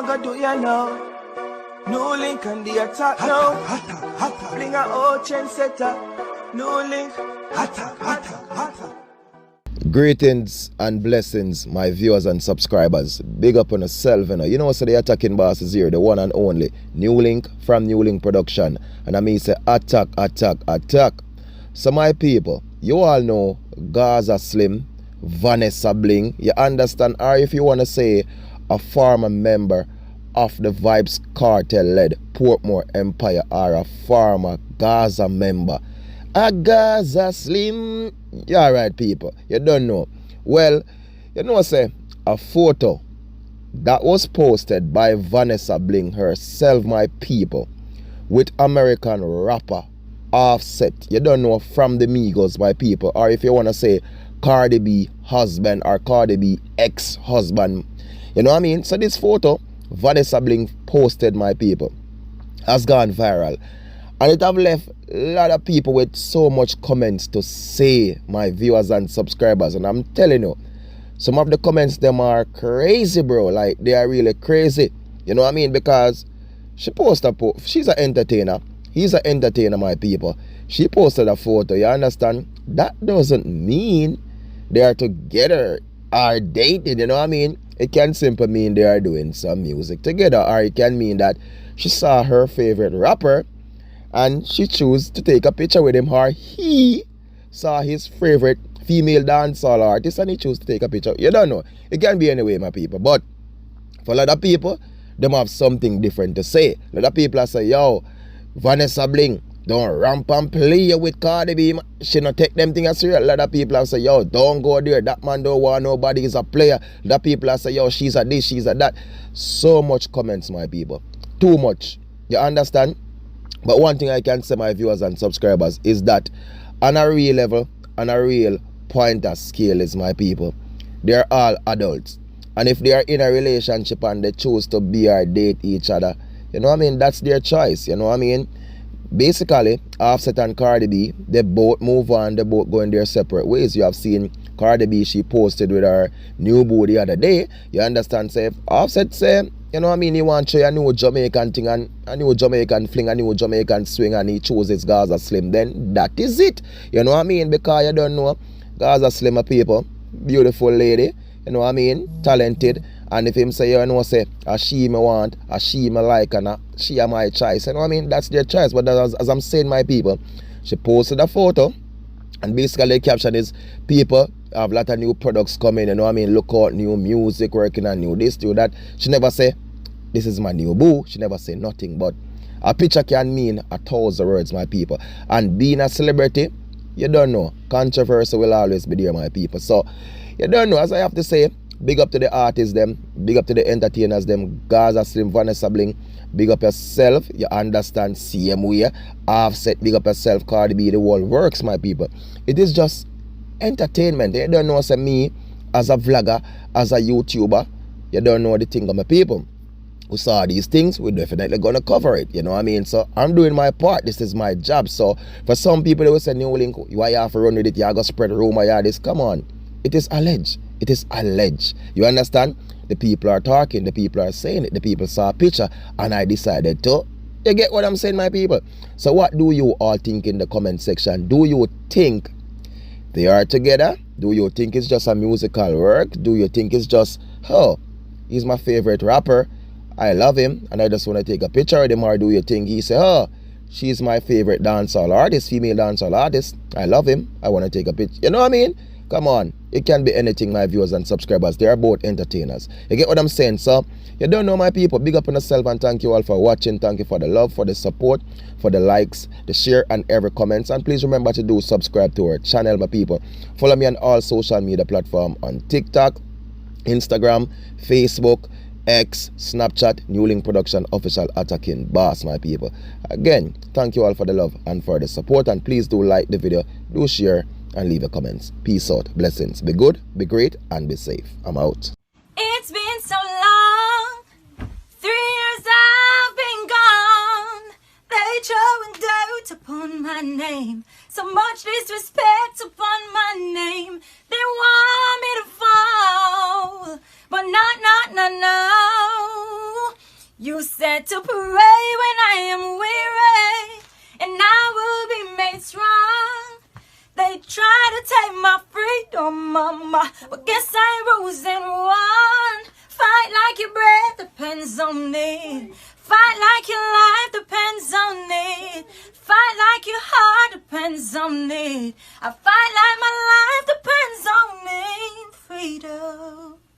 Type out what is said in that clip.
want to do you know? NEWLINK and the attack now. Bring a old trend setter. NEWLINK. Attack. Greetings and blessings, my viewers and subscribers. Big up on yourself, you know. So the attacking boss is here, the one and only NEWLINK from NEWLINK Production. And I mean say attack. So my people, you all know Gaza Slim, Vanessa Bling. You understand? Or if you want to say a former member of the Vibes Cartel-led Portmore Empire, or a former Gaza member. A Gaza Slim. Yeah, right, people. You don't know. Well, you know, say a photo that was posted by Vanessa Bling herself, my people, with American rapper Offset. You don't know, from the Migos, my people. Or if you want to say Cardi B husband or Cardi B ex-husband. You know what I mean? So this photo Vanessa Bling posted, my people, has gone viral. And it have left a lot of people with so much comments to say, my viewers and subscribers. And I'm telling you, some of the comments them are crazy, bro. Like, they are really crazy. You know what I mean? Because she posted she's an entertainer. He's an entertainer, my people. She posted a photo, you understand? That doesn't mean they are together or dating, you know what I mean? It can simply mean they are doing some music together. Or it can mean that she saw her favorite rapper and she chose to take a picture with him, or he saw his favorite female dancehall artist and he chose to take a picture. You don't know. It can be any way, my people. But for a lot of people, them have something different to say. A lot of people are say, yo, Vanessa Bling, don't ramp and play with Cardi B. She not take them things as serious. A lot of people have say, yo, don't go there. That man don't want nobody. He's a player. A lot of people have say, yo, she's a this, she's a that. So much comments, my people. Too much. You understand? But one thing I can say, my viewers and subscribers, is that on a real level, on a real point of scale, is my people, they're all adults. And if they are in a relationship and they choose to be or date each other, you know what I mean, that's their choice, you know what I mean. Basically, Offset and Cardi B, they both move on, they both go in their separate ways. You have seen Cardi B, she posted with her new boo the other day. You understand, say, if Offset say, you know what I mean, he want to try a new Jamaican thing and a new Jamaican fling, a new Jamaican swing, and he chooses Gaza Slim, then that is it. You know what I mean? Because you don't know, Gaza Slim a people, beautiful lady, you know what I mean, talented. And if him say, you know, say, a she me want, a she me like, and a she are my choice, you know what I mean? That's their choice. But as I'm saying, my people, she posted a photo, and basically the caption is, people have a lot of new products coming, you know what I mean? Look out, new music working and new this, new that. She never say, this is my new boo. She never say nothing. But a picture can mean 1,000 words, my people. And being a celebrity, you don't know, controversy will always be there, my people. So, you don't know, as I have to say, big up to the artists them, big up to the entertainers them, Gaza Slim, Vanessa Bling, big up yourself, you understand, same way. Offset, big up yourself, Cardi B, the whole works, my people. It is just entertainment. You don't know, say, me, as a vlogger, as a YouTuber, you don't know the thing of my people who saw these things, we're definitely gonna cover it, you know what I mean? So I'm doing my part. This is my job. So for some people, they will say, NEWLINK, why you have to run with it? You have to spread rumor, you have this. Come on. It is alleged. It is alleged. You understand? The people are talking, the people are saying it, the people saw a picture, and I decided to. You get what I'm saying, my people? So what do you all think in the comment section? Do you think they are together? Do you think it's just a musical work? Do you think it's just, oh, he's my favorite rapper, I love him, and I just want to take a picture of him? Or do you think he say, oh, she's my favorite dancehall artist, female dancehall artist, I love him, I want to take a picture? You know what I mean? Come on. It can be anything, my viewers and subscribers. They are both entertainers. You get what I'm saying? So, you don't know, my people. Big up on yourself, and thank you all for watching. Thank you for the love, for the support, for the likes, the share, and every comments. And please remember to do subscribe to our channel, my people. Follow me on all social media platforms on TikTok, Instagram, Facebook, X, Snapchat, NEWLINK Production Official Attacking Boss, my people. Again, thank you all for the love and for the support. And please do like the video, do share, and leave your comments. Peace out. Blessings. Be good, be great, and be safe. I'm out. It's been so long. 3 years I've been gone. They throwing dirt upon my name. So much disrespect upon my name. They want me to fall, but not, no. You said to pray when I am weary, and I will be made strong. They try to take my freedom, mama, but guess I rose and won. Fight like your breath depends on it. Fight like your life depends on it. Fight like your heart depends on it. I fight like my life depends on it. Freedom.